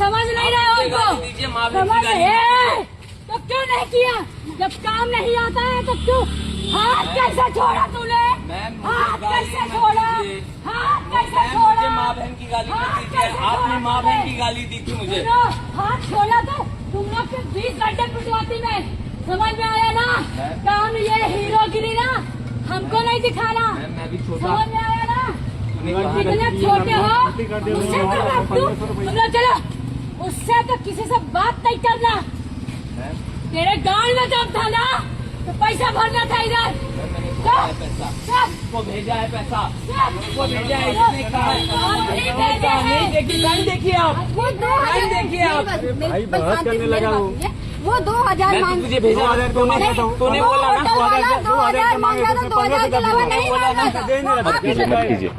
समझ नहीं रहे हो उनको? समझ रहे तो क्यों नहीं किया? जब काम नहीं आता है तो क्यों हाथ कैसे छोड़ा तूने? हाथ कैसे छोड़ा? हाथ कैसे छोड़ा? माँ बहन की गाली मत दीजिए। आपने माँ बहन की गाली दी थी मुझे। हाथ छोड़ा तो तुम लोग के 20 घंटे पिटवाती में। समझ में आया ना? काम ये हीरोगिरी ना हमको नहीं दिखाना। मैं भी छोटा। समझ में आया ना? कितने छोटे हो उससे तुम लोग चलो, उससे तो किसी से बात नहीं करना। तेरे गांव में जब था ना तो पैसा भरना था इधर। वो भेजा है पैसा, वो भेजा है, इसने कहा है। नहीं देखिए, टाइम देखिए आप, टाइम देखिए आप। भाई बहस करने लगा वो 2000 मांग तुझे भेजा, तूने बोला ना 2000 मांगा तो 2000 के अलावा नहीं मांगा था। मत कीजिए मत कीजिए।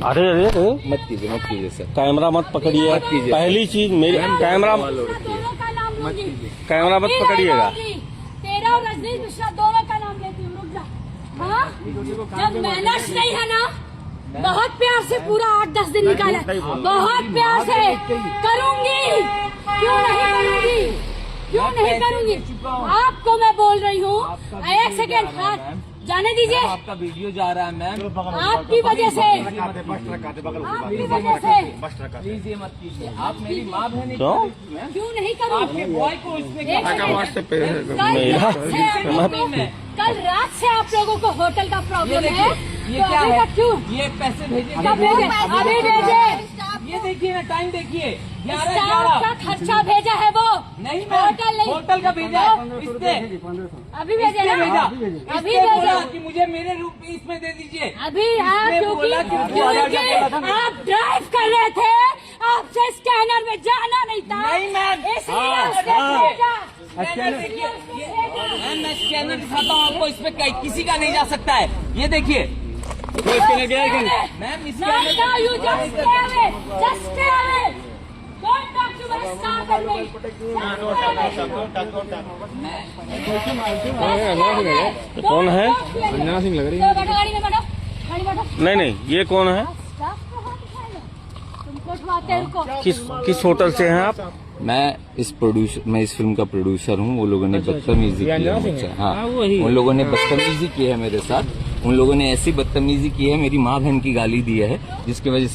अरे अरे मत कीजिए सर। कैमरा मत पकड़िए। पहली चीज मेरी कैमरा मत पकड़िएगा। तेरा और रजनीश मिश्रा दोनों का नाम लेती हूँ। रुक जा। हाँ, जब मैनर्स नहीं है ना, बहुत प्यार से पूरा 8-10 दिन निकाला, बहुत प्यार से करूंगी। क्यों नहीं करूंगी? क्यों नहीं करूंगी? आपको मैं बोल रही हूँ, एक सेकेंड हाथ जाने दीजिए। आपका वीडियो जा रहा है मैम, आपकी वजह से, आपकी वजह से। प्लीज ये मत कीजिए। आप मेरी माँ बहन क्यों नहीं करूंगी? आपके बॉय को इसमें कल रात से आप लोगों को होटल का प्रॉब्लम है। ये क्या है? क्यों? ये पैसे भेजे, अभी भेजे। ये देखिए ना, टाइम देखिए, 11 स्टाफ का खर्चा भेजा है वो। नहीं होटल नहीं, होटल का भेजा है इसने। अभी भेजा इसने ना? भेजा, अभी इसने बोला भेजा। कि मुझे मेरे रूप में इसमें दे दीजिए। अभी आप इसने क्योंकि बोला कि 2000 का आप ड्राइव कर रहे थे, आपसे स्कैनर में जाना नहीं था। नहीं मैम, इसलिए मैं स्कैनर दिखाता हूँ आपको, इसमें किसी का नहीं जा सकता है। ये देखिए मैम, कौन है? अंजना सिंह लग रही है। गाड़ी में बैठो। नहीं ये कौन है? तुमको उठवाते हैं उनको। किस होटल से हैं आप? मैं इस फिल्म का प्रोड्यूसर हूँ। वो लोगों ने बदतमीजी की है मुझसे। हाँ, उन लोगों ने बदतमीजी की है मेरे साथ। उन लोगों ने ऐसी बदतमीजी की है, मेरी माँ बहन की गाली दी है, जिसकी वजह से